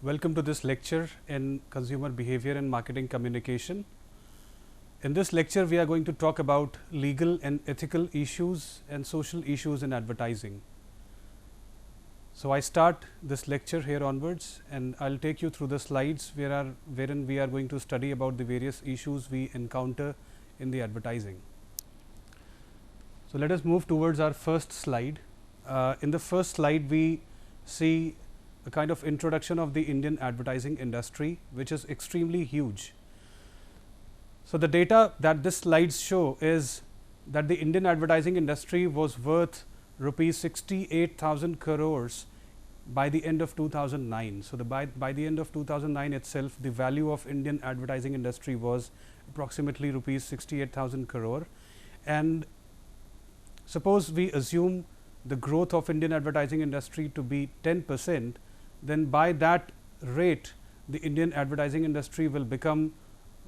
Welcome to this lecture in Consumer Behavior and Marketing Communication. In this lecture, we are going to talk about legal and ethical issues and social issues in advertising. So, I start this lecture here onwards, and I will take you through the slides wherein we are going to study about the various issues we encounter in the advertising. So, let us move towards our first slide. In the first slide, we see a kind of introduction of the Indian advertising industry, which is extremely huge. So, the data that this slides show is that the Indian advertising industry was worth rupees 68,000 crores by the end of 2009. So, by the end of 2009 itself, the value of Indian advertising industry was approximately rupees 68,000 crore. And suppose we assume the growth of Indian advertising industry to be 10%, then by that rate the Indian advertising industry will become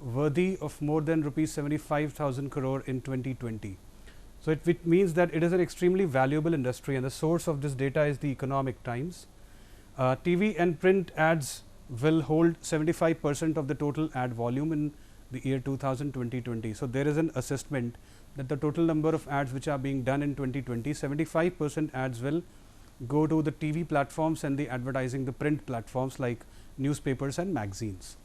worthy of more than rupees 75,000 crore in 2020. So, it means that it is an extremely valuable industry, and the source of this data is the Economic Times. TV and print ads will hold 75% of the total ad volume in the year 2020. So, there is an assessment that the total number of ads which are being done in 2020, 75% ads will go to the TV platforms and the advertising, the print platforms like newspapers and magazines.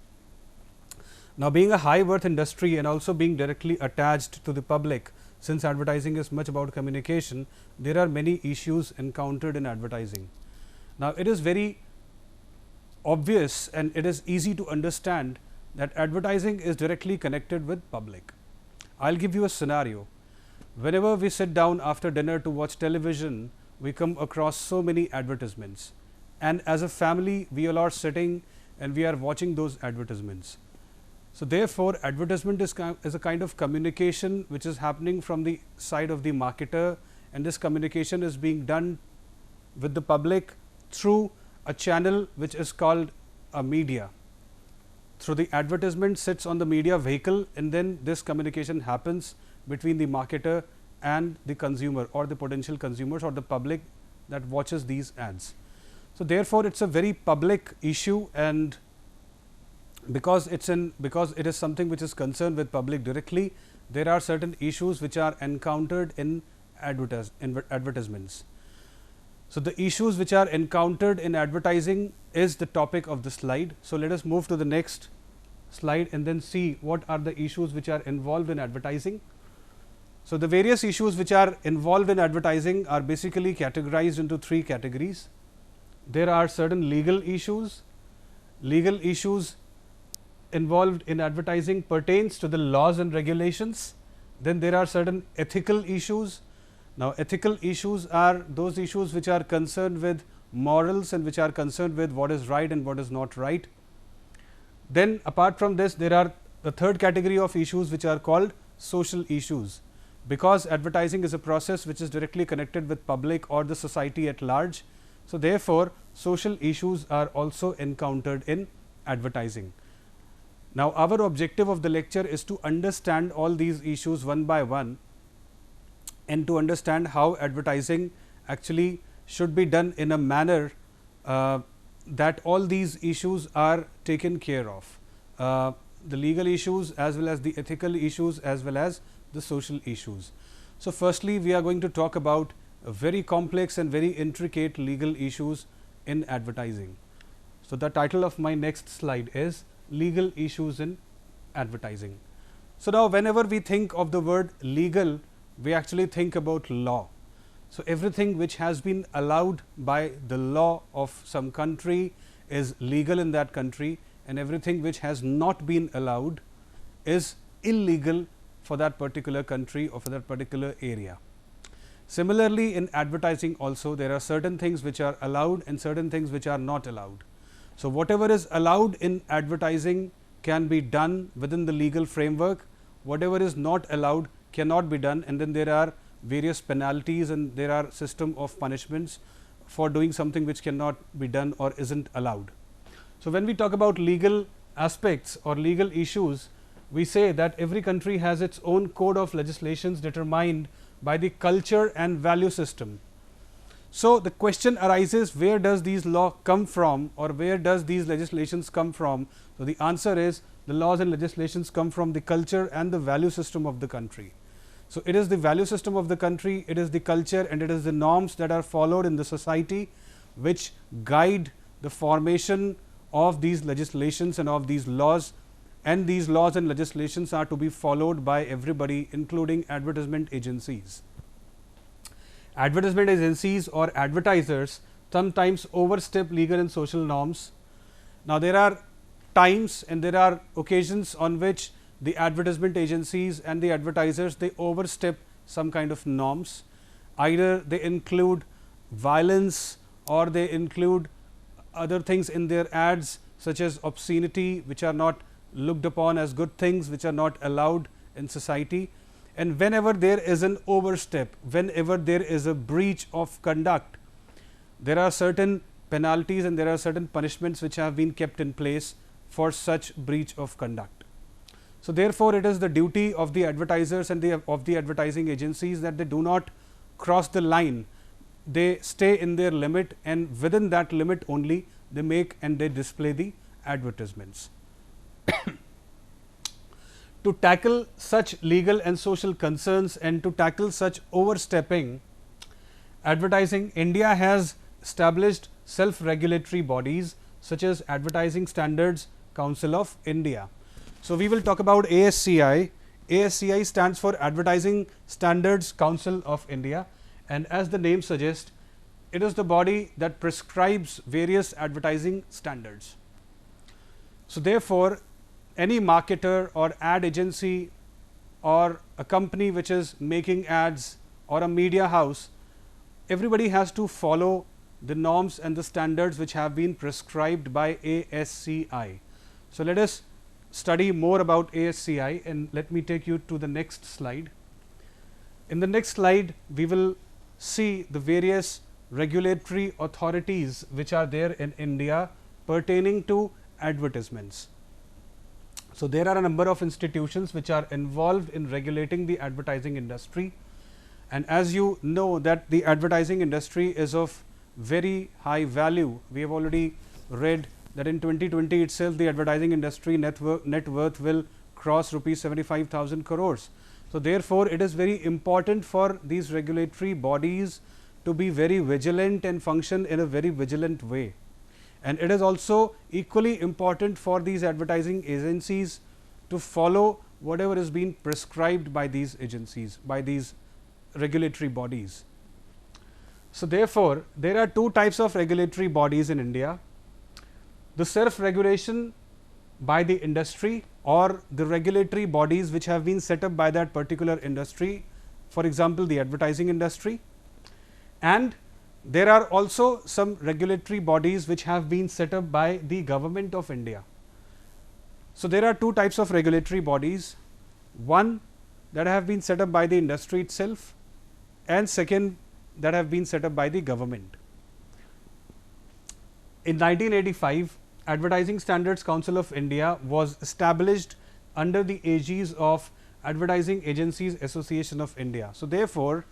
Now, being a high worth industry and also being directly attached to the public, since advertising is much about communication, there are many issues encountered in advertising. Now, it is very obvious and it is easy to understand that advertising is directly connected with public. I will give you a scenario. Whenever we sit down after dinner to watch television, we come across so many advertisements, and as a family we all are sitting and we are watching those advertisements. So, therefore, advertisement is a kind of communication which is happening from the side of the marketer, and this communication is being done with the public through a channel which is called a media. Through the advertisement sits on the media vehicle, and then this communication happens between the marketer and the consumer or the potential consumers or the public that watches these ads. So, therefore, it is a very public issue, and because it is something which is concerned with public directly, there are certain issues which are encountered in advertisements. So, the issues which are encountered in advertising is the topic of the slide. So, let us move to the next slide and then see what are the issues which are involved in advertising. So, the various issues which are involved in advertising are basically categorized into three categories. There are certain legal issues. Legal issues involved in advertising pertains to the laws and regulations. Then there are certain ethical issues. Now, ethical issues are those issues which are concerned with morals and which are concerned with what is right and what is not right. Then apart from this, there are the third category of issues which are called social issues, because advertising is a process which is directly connected with public or the society at large. So, therefore, social issues are also encountered in advertising. Now, our objective of the lecture is to understand all these issues one by one and to understand how advertising actually should be done in a manner that all these issues are taken care of, the legal issues as well as the ethical issues as well as the social issues. So, firstly, we are going to talk about very complex and very intricate legal issues in advertising. So, the title of my next slide is legal issues in advertising. So, now whenever we think of the word legal, we actually think about law. So, everything which has been allowed by the law of some country is legal in that country, and everything which has not been allowed is illegal for that particular country or for that particular area. Similarly, in advertising also there are certain things which are allowed and certain things which are not allowed. So, whatever is allowed in advertising can be done within the legal framework, whatever is not allowed cannot be done, and then there are various penalties and there are system of punishments for doing something which cannot be done or isn't allowed. So, when we talk about legal aspects or legal issues, we say that every country has its own code of legislations determined by the culture and value system. So, the question arises, where does these law come from, or where does these legislations come from? So, the answer is the laws and legislations come from the culture and the value system of the country. So, it is the value system of the country, it is the culture, and it is the norms that are followed in the society which guide the formation of these legislations and of these laws, and these laws and legislations are to be followed by everybody, including advertisement agencies. Advertisement agencies or advertisers sometimes overstep legal and social norms. Now, there are times and there are occasions on which the advertisement agencies and the advertisers, they overstep some kind of norms. Either they include violence or they include other things in their ads, such as obscenity, which are not looked upon as good things, which are not allowed in society. And whenever there is an overstep, whenever there is a breach of conduct, there are certain penalties and there are certain punishments which have been kept in place for such breach of conduct. So, therefore, it is the duty of the advertisers and of the advertising agencies that they do not cross the line. They stay in their limit, and within that limit only they make and they display the advertisements. To tackle such legal and social concerns and to tackle such overstepping, Advertising India has established self-regulatory bodies such as Advertising Standards Council of India. So, we will talk about ASCI. ASCI stands for Advertising Standards Council of India, and as the name suggests, it is the body that prescribes various advertising standards. So, therefore, any marketer or ad agency or a company which is making ads or a media house, everybody has to follow the norms and the standards which have been prescribed by ASCI. So, let us study more about ASCI, and let me take you to the next slide. In the next slide, we will see the various regulatory authorities which are there in India pertaining to advertisements. So, there are a number of institutions which are involved in regulating the advertising industry, and as you know that the advertising industry is of very high value. We have already read that in 2020 itself the advertising industry net worth will cross rupees 75,000 crores. So, therefore, it is very important for these regulatory bodies to be very vigilant and function in a very vigilant way. And it is also equally important for these advertising agencies to follow whatever is being prescribed by these agencies, by these regulatory bodies. So, therefore, there are two types of regulatory bodies in India: the self-regulation by the industry, or the regulatory bodies which have been set up by that particular industry, for example, the advertising industry, and there are also some regulatory bodies which have been set up by the government of India. So, there are two types of regulatory bodies, one that have been set up by the industry itself, and second that have been set up by the government. In 1985, Advertising Standards Council of India was established under the aegis of Advertising Agencies Association of India. So, therefore,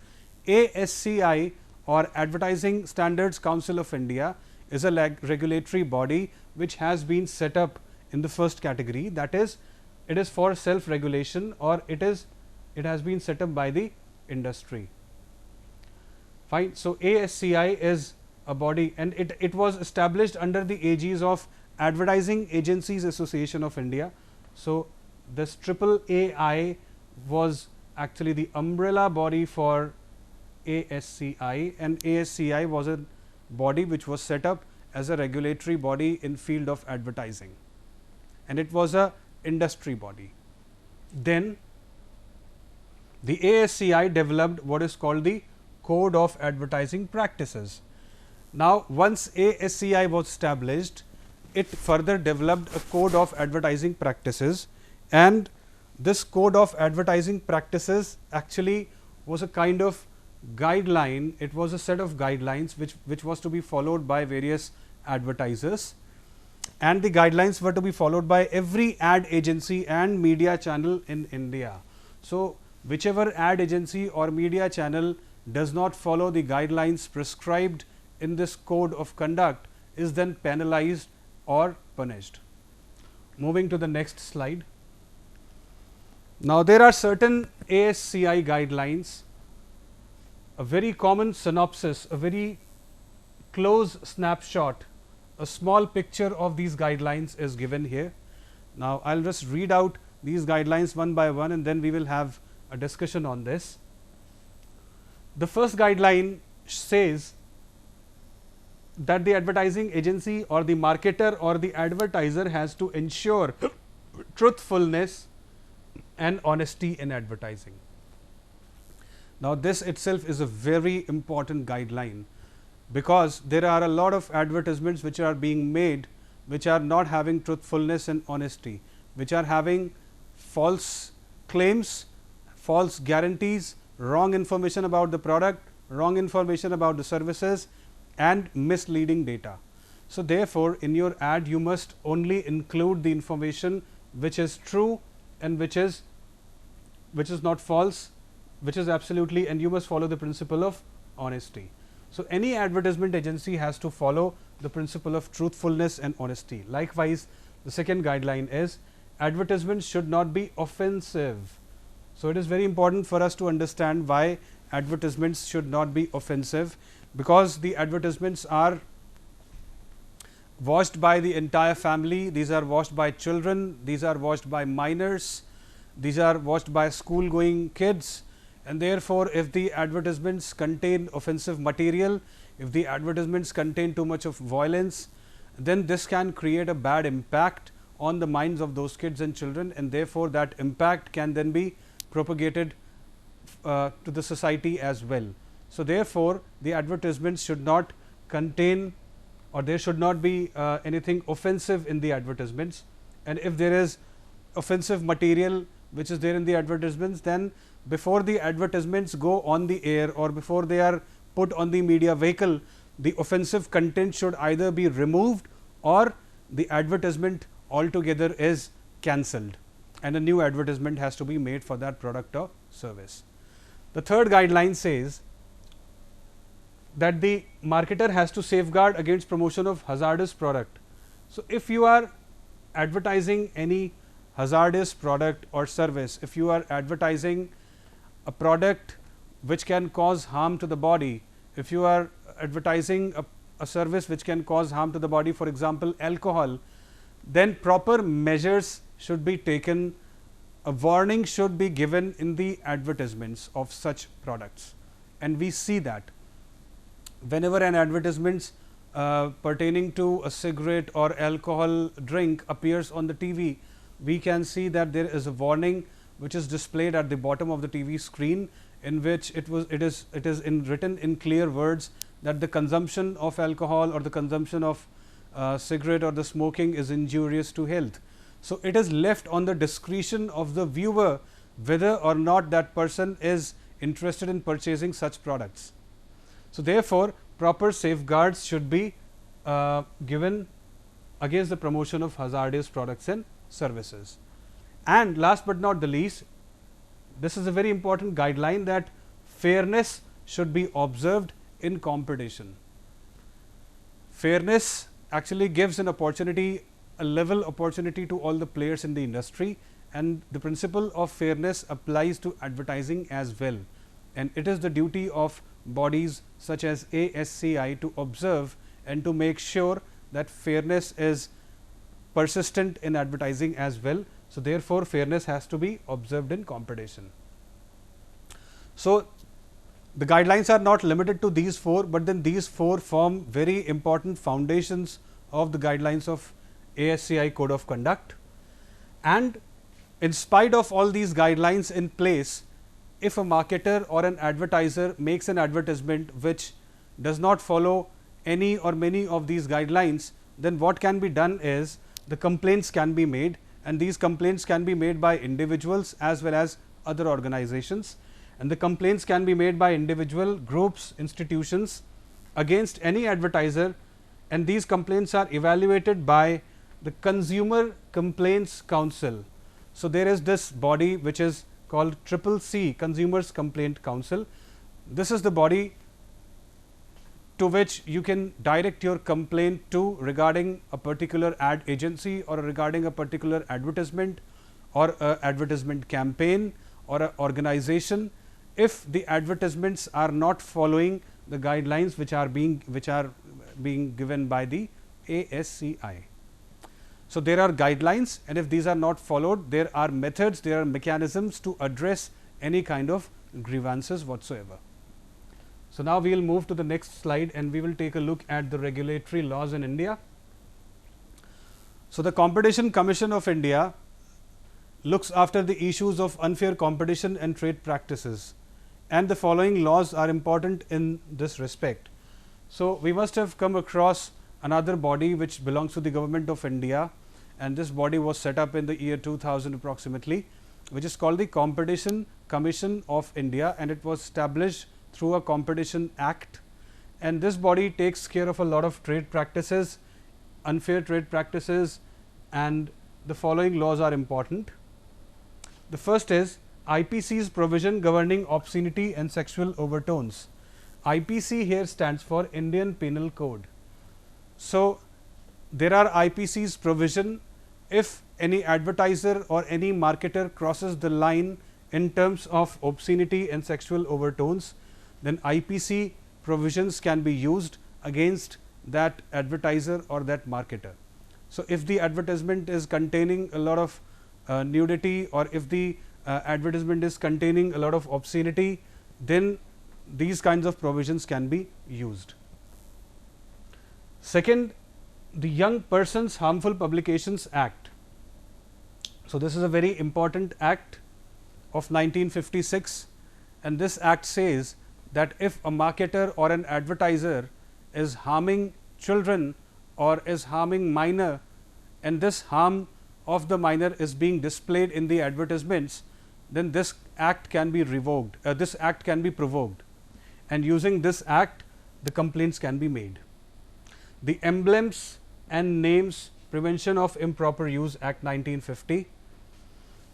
ASCI or Advertising Standards Council of India is a regulatory body which has been set up in the first category, that is, it is for self-regulation, or it has been set up by the industry. Fine. So, ASCI is a body, and it was established under the aegis of Advertising Agencies Association of India. So, this AAAI was actually the umbrella body for ASCI, and ASCI was a body which was set up as a regulatory body in field of advertising, and it was a industry body. Then the ASCI developed what is called the Code of Advertising Practices. Now, once ASCI was established, it further developed a Code of Advertising Practices, and this Code of Advertising Practices actually was a kind of guideline. It was a set of guidelines which was to be followed by various advertisers, and the guidelines were to be followed by every ad agency and media channel in India. So, whichever ad agency or media channel does not follow the guidelines prescribed in this code of conduct is then penalized or punished. Moving to the next slide. Now, there are certain ASCI guidelines. A very common synopsis, a very close snapshot, a small picture of these guidelines is given here. Now, I will just read out these guidelines one by one and then we will have a discussion on this. The first guideline says that the advertising agency or the marketer or the advertiser has to ensure truthfulness and honesty in advertising. Now, this itself is a very important guideline, because there are a lot of advertisements which are being made which are not having truthfulness and honesty, which are having false claims, false guarantees, wrong information about the product, wrong information about the services and misleading data. So, therefore, in your ad you must only include the information which is true and which is not false, which is absolutely, and you must follow the principle of honesty. So, any advertisement agency has to follow the principle of truthfulness and honesty. Likewise, the second guideline is advertisements should not be offensive. So, it is very important for us to understand why advertisements should not be offensive, because the advertisements are watched by the entire family, these are watched by children, these are watched by minors, these are watched by school going kids, and therefore, if the advertisements contain offensive material, if the advertisements contain too much of violence, then this can create a bad impact on the minds of those kids and children, and therefore, that impact can then be propagated to the society as well. So, therefore, the advertisements should not contain, or there should not be anything offensive in the advertisements, and if there is offensive material which is there in the advertisements, then before the advertisements go on the air or before they are put on the media vehicle, the offensive content should either be removed or the advertisement altogether is cancelled and a new advertisement has to be made for that product or service. The third guideline says that the marketer has to safeguard against promotion of hazardous product. So, if you are advertising any hazardous product or service, if you are advertising a product which can cause harm to the body, if you are advertising a service which can cause harm to the body, for example, alcohol, then proper measures should be taken, a warning should be given in the advertisements of such products. And we see that whenever an advertisement pertaining to a cigarette or alcohol drink appears on the TV, we can see that there is a warning which is displayed at the bottom of the TV screen, in which it is written in clear words that the consumption of alcohol or the consumption of cigarette or the smoking is injurious to health. So, it is left on the discretion of the viewer whether or not that person is interested in purchasing such products. So, therefore, proper safeguards should be given against the promotion of hazardous products and services. And last but not the least, this is a very important guideline that fairness should be observed in competition. Fairness actually gives an opportunity, a level opportunity to all the players in the industry, and the principle of fairness applies to advertising as well. And it is the duty of bodies such as ASCI to observe and to make sure that fairness is persistent in advertising as well. So, therefore, fairness has to be observed in competition. So, the guidelines are not limited to these four, but then these four form very important foundations of the guidelines of ASCI Code of Conduct. And in spite of all these guidelines in place, if a marketer or an advertiser makes an advertisement which does not follow any or many of these guidelines, then what can be done is the complaints can be made, and these complaints can be made by individuals as well as other organizations, and the complaints can be made by individual groups, institutions against any advertiser, and these complaints are evaluated by the Consumer Complaints Council. So, there is this body which is called CCC, Consumers Complaint Council. This is the body to which you can direct your complaint to regarding a particular ad agency or regarding a particular advertisement or a advertisement campaign or a organization if the advertisements are not following the guidelines which are being given by the ASCI. So, there are guidelines, and if these are not followed, there are methods, there are mechanisms to address any kind of grievances whatsoever. So, now we will move to the next slide and we will take a look at the regulatory laws in India. So, the Competition Commission of India looks after the issues of unfair competition and trade practices, and the following laws are important in this respect. So, we must have come across another body which belongs to the Government of India, and this body was set up in the year 2000 approximately, which is called the Competition Commission of India, and it was established through a Competition Act, and this body takes care of a lot of trade practices, unfair trade practices, and the following laws are important. The first is IPC's provision governing obscenity and sexual overtones. IPC here stands for Indian Penal Code. So, there are IPC's provision if any advertiser or any marketer crosses the line in terms of obscenity and sexual overtones, then IPC provisions can be used against that advertiser or that marketer. So, if the advertisement is containing a lot of nudity, or if the advertisement is containing a lot of obscenity, then these kinds of provisions can be used. Second, the Young Persons Harmful Publications Act. So, this is a very important act of 1956, and this act says that if a marketer or an advertiser is harming children or is harming minor, and this harm of the minor is being displayed in the advertisements, then this act can be revoked, this act can be provoked, and using this act the complaints can be made. The Emblems and Names Prevention of Improper Use Act 1950.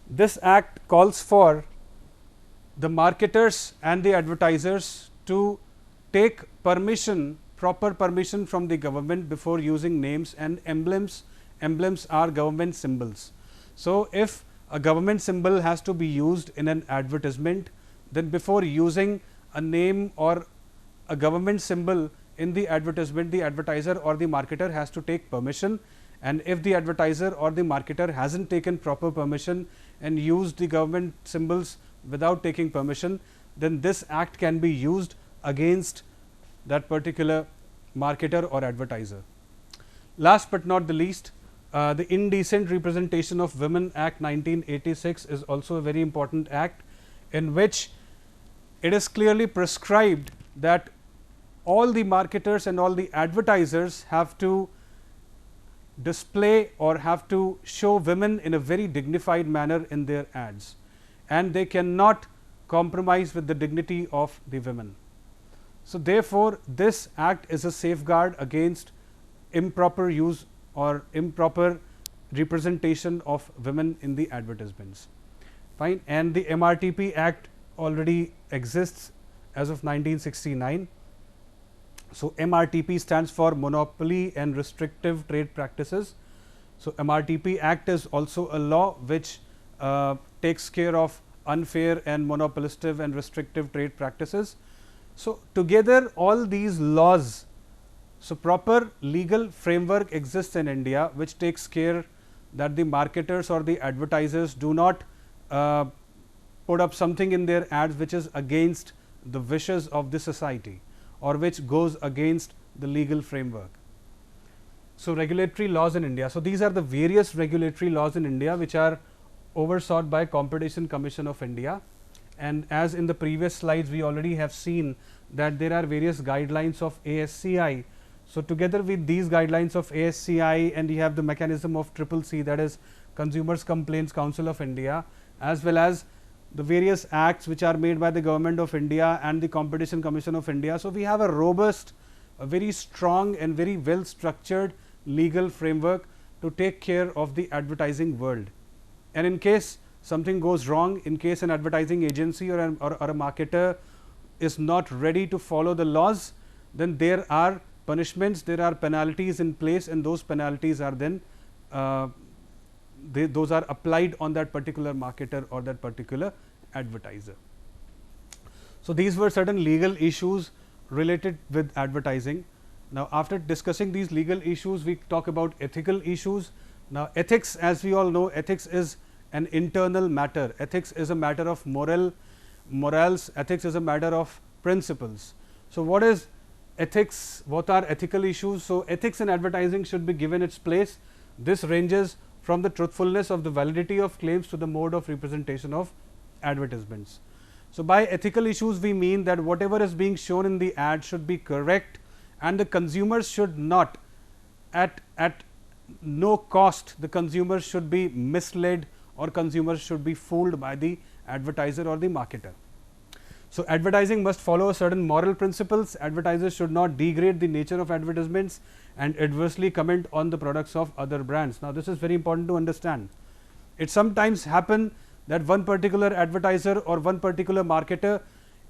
This act calls for the marketers and the advertisers to take permission, proper permission from the government before using names and emblems. Emblems are government symbols. So, if a government symbol has to be used in an advertisement, then before using a name or a government symbol in the advertisement, the advertiser or the marketer has to take permission, and if the advertiser or the marketer hasn't taken proper permission and used the government symbols without taking permission, then this act can be used against that particular marketer or advertiser. Last but not the least, the Indecent Representation of Women Act 1986 is also a very important act, in which it is clearly prescribed that all the marketers and all the advertisers have to display or have to show women in a very dignified manner in their ads, and they cannot compromise with the dignity of the women. So, therefore, this act is a safeguard against improper use or improper representation of women in the advertisements. Fine. And the MRTP Act already exists as of 1969. So, MRTP stands for Monopoly and Restrictive Trade Practices. So, MRTP Act is also a law which takes care of unfair and monopolistic and restrictive trade practices. So, together all these laws, so proper legal framework exists in India which takes care that the marketers or the advertisers do not put up something in their ads which is against the wishes of the society or which goes against the legal framework. So, regulatory laws in India. So, these are the various regulatory laws in India which are oversaw by Competition Commission of India, and as in the previous slides we already have seen that there are various guidelines of ASCI. So, together with these guidelines of ASCI, and you have the mechanism of CCC, that is Consumers Complaints Council of India, as well as the various acts which are made by the Government of India and the Competition Commission of India. So, we have a robust, a very strong and very well structured legal framework to take care of the advertising world. And in case something goes wrong, in case an advertising agency or a marketer is not ready to follow the laws, then there are punishments, there are penalties in place, and those penalties are then those are applied on that particular marketer or that particular advertiser. So, these were certain legal issues related with advertising. Now, after discussing these legal issues, we talk about ethical issues. Now, ethics, as we all know, ethics is an internal matter. Ethics is a matter of morals. Ethics is a matter of principles. So, what is ethics? What are ethical issues? So, ethics in advertising should be given its place. This ranges from the truthfulness of the validity of claims to the mode of representation of advertisements. So, by ethical issues, we mean that whatever is being shown in the ad should be correct, and the consumers should not, at no cost, the consumers should be misled or consumers should be fooled by the advertiser or the marketer. So, advertising must follow certain moral principles. Advertisers should not degrade the nature of advertisements and adversely comment on the products of other brands. Now, this is very important to understand. It sometimes happens that one particular advertiser or one particular marketer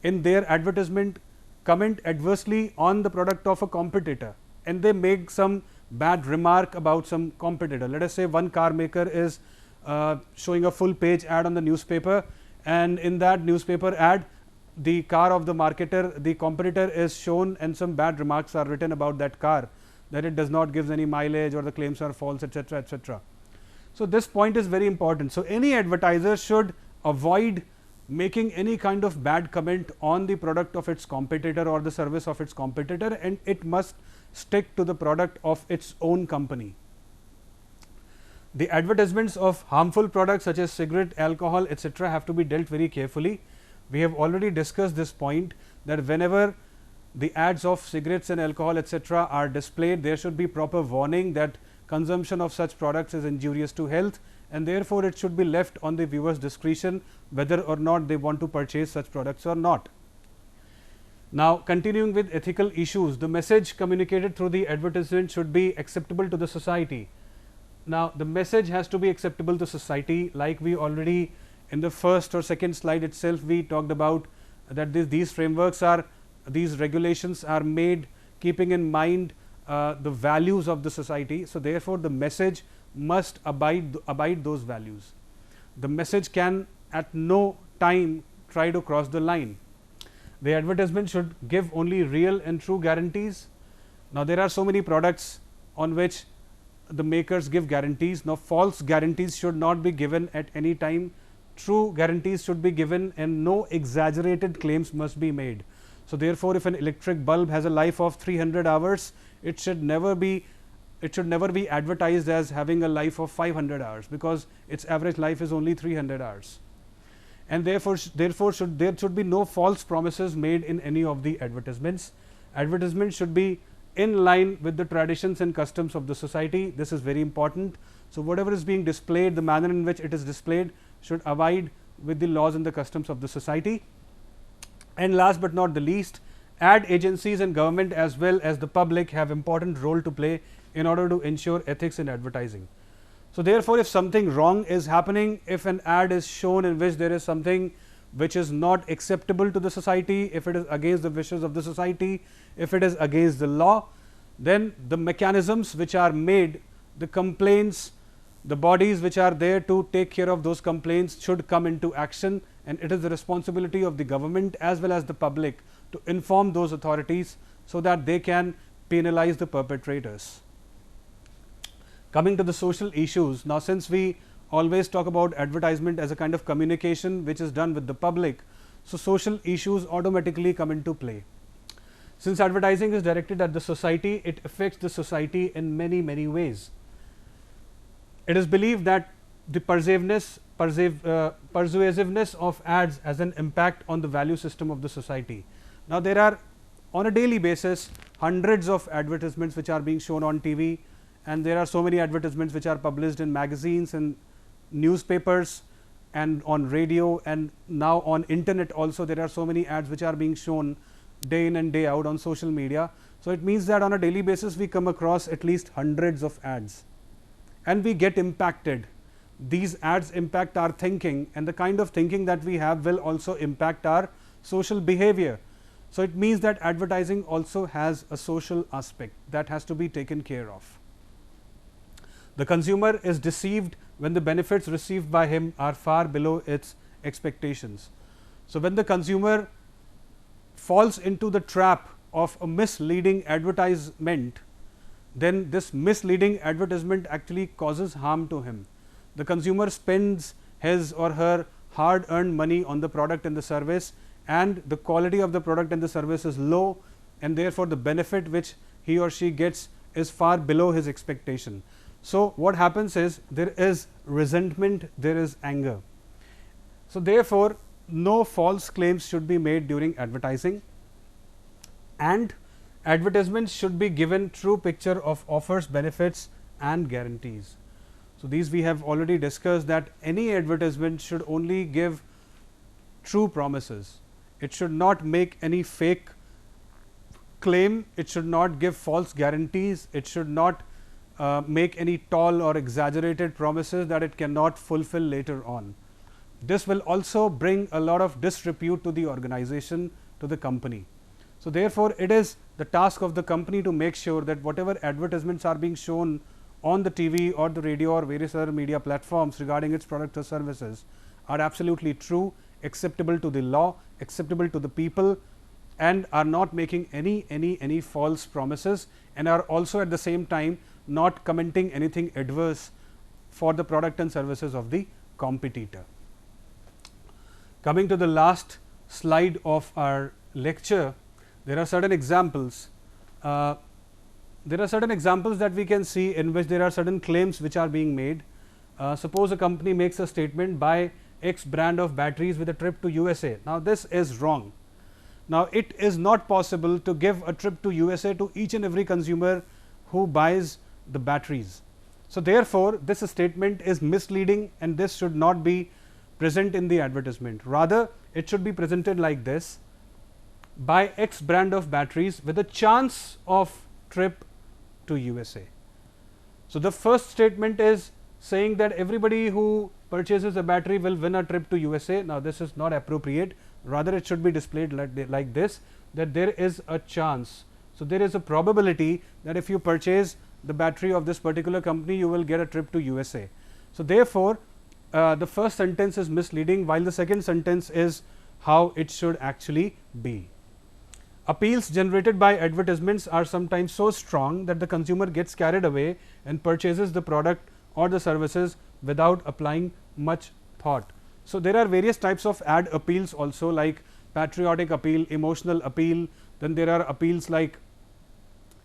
in their advertisement comment adversely on the product of a competitor, and they make some bad remark about some competitor. Let us say one car maker is showing a full page ad on the newspaper, and in that newspaper ad the car of the marketer, the competitor is shown, and some bad remarks are written about that car, that it does not give any mileage or the claims are false, etc., etc. So, this point is very important. So, any advertiser should avoid making any kind of bad comment on the product of its competitor or the service of its competitor, and it must stick to the product of its own company. The advertisements of harmful products such as cigarette, alcohol, etc., have to be dealt very carefully. We have already discussed this point, that whenever the ads of cigarettes and alcohol, etc., are displayed, there should be proper warning that consumption of such products is injurious to health, and therefore, it should be left on the viewer's discretion whether or not they want to purchase such products or not. Now, continuing with ethical issues, the message communicated through the advertisement should be acceptable to the society. Now, the message has to be acceptable to society, like we already in the first or second slide itself we talked about, that these frameworks are, these regulations are made keeping in mind the values of the society. So, therefore, the message must abide those values. The message can at no time try to cross the line. The advertisement should give only real and true guarantees. Now, there are so many products on which the makers give guarantees. Now, false guarantees should not be given at any time. True guarantees should be given, and no exaggerated claims must be made. So, therefore, if an electric bulb has a life of 300 hours, it should never be advertised as having a life of 500 hours, because its average life is only 300 hours. And therefore, there should be no false promises made in any of the advertisements. Advertisements should be in line with the traditions and customs of the society. This is very important. So, whatever is being displayed, the manner in which it is displayed should abide with the laws and the customs of the society. And last but not the least, ad agencies and government as well as the public have important role to play in order to ensure ethics in advertising. So, therefore, if something wrong is happening, if an ad is shown in which there is something which is not acceptable to the society, if it is against the wishes of the society, if it is against the law, then the mechanisms which are made, the complaints, the bodies which are there to take care of those complaints should come into action, and it is the responsibility of the government as well as the public to inform those authorities so that they can penalize the perpetrators. Coming to the social issues, now since we always talk about advertisement as a kind of communication which is done with the public, so social issues automatically come into play. Since advertising is directed at the society, it affects the society in many ways. It is believed that the persuasiveness of ads has an impact on the value system of the society. Now, there are on a daily basis hundreds of advertisements which are being shown on TV, and there are so many advertisements which are published in magazines and newspapers and on radio, and now on internet also there are so many ads which are being shown day in and day out on social media. So, it means that on a daily basis we come across at least hundreds of ads, and we get impacted. These ads impact our thinking, and the kind of thinking that we have will also impact our social behavior. So, it means that advertising also has a social aspect that has to be taken care of. The consumer is deceived when the benefits received by him are far below its expectations. So, when the consumer falls into the trap of a misleading advertisement, then this misleading advertisement actually causes harm to him. The consumer spends his or her hard earned money on the product and the service, and the quality of the product and the service is low, and therefore, the benefit which he or she gets is far below his expectation. So, what happens is there is resentment, there is anger. So, therefore, no false claims should be made during advertising, and advertisements should be given true picture of offers, benefits and guarantees. So, these we have already discussed that any advertisement should only give true promises. It should not make any fake claim, it should not give false guarantees, it should not make any tall or exaggerated promises that it cannot fulfill later on. This will also bring a lot of disrepute to the organization, to the company. So, therefore, it is the task of the company to make sure that whatever advertisements are being shown on the TV or the radio or various other media platforms regarding its products or services are absolutely true, acceptable to the law, acceptable to the people, and are not making any false promises, and are also at the same time not commenting anything adverse for the product and services of the competitor. Coming to the last slide of our lecture, there are certain examples. There are certain examples that we can see in which there are certain claims which are being made. Suppose a company makes a statement, buy X brand of batteries with a trip to USA. Now, this is wrong. Now, it is not possible to give a trip to USA to each and every consumer who buys the batteries. So, therefore, this statement is misleading, and this should not be present in the advertisement. Rather, it should be presented like this: buy X brand of batteries with a chance of trip to USA. So, the first statement is saying that everybody who purchases a battery will win a trip to USA. Now, this is not appropriate. Rather, it should be displayed like this, that there is a chance. So, there is a probability that if you purchase the battery of this particular company, you will get a trip to USA. So, therefore, the first sentence is misleading, while the second sentence is how it should actually be. Appeals generated by advertisements are sometimes so strong that the consumer gets carried away and purchases the product or the services without applying much thought. So, there are various types of ad appeals also, like patriotic appeal, emotional appeal. Then there are appeals like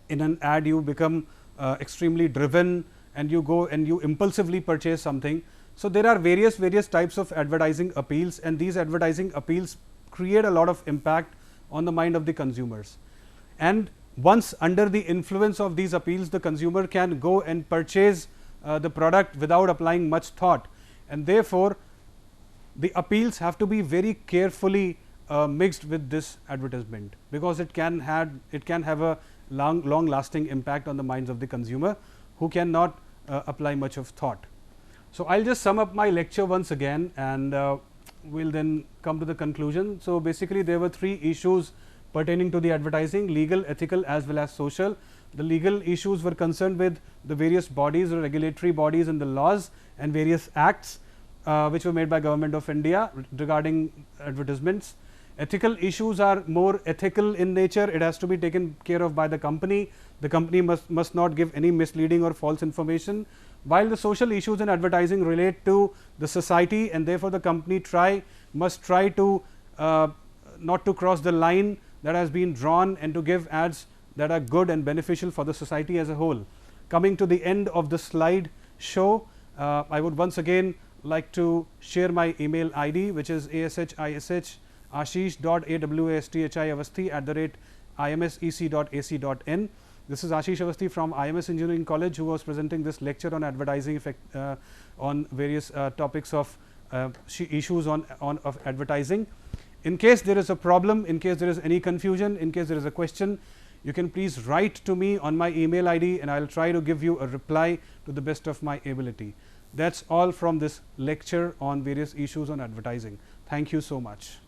in an ad you become extremely driven and you go and you impulsively purchase something. So, there are various types of advertising appeals, and these advertising appeals create a lot of impact on the mind of the consumers. And once under the influence of these appeals, the consumer can go and purchase the product without applying much thought, and therefore, the appeals have to be very carefully mixed with this advertisement, because it can have a long lasting impact on the minds of the consumer who cannot apply much of thought. So, I will just sum up my lecture once again, and we will then come to the conclusion. So, basically there were three issues pertaining to the advertising: legal, ethical as well as social. The legal issues were concerned with the various bodies or regulatory bodies and the laws and various acts which were made by Government of India regarding advertisements. Ethical issues are more ethical in nature. It has to be taken care of by the company. The company must not give any misleading or false information, while the social issues in advertising relate to the society, and therefore, the company must try to not to cross the line that has been drawn, and to give ads that are good and beneficial for the society as a whole. Coming to the end of the slide show, I would once again like to share my email ID, which is ashish.awasthi@imsec.ac.in. This is Ashish Awasthi from IMS Engineering College, who was presenting this lecture on advertising effect on various topics of issues of advertising. In case there is a problem, in case there is any confusion, in case there is a question, you can please write to me on my email ID, and I will try to give you a reply to the best of my ability. That is all from this lecture on various issues on advertising. Thank you so much.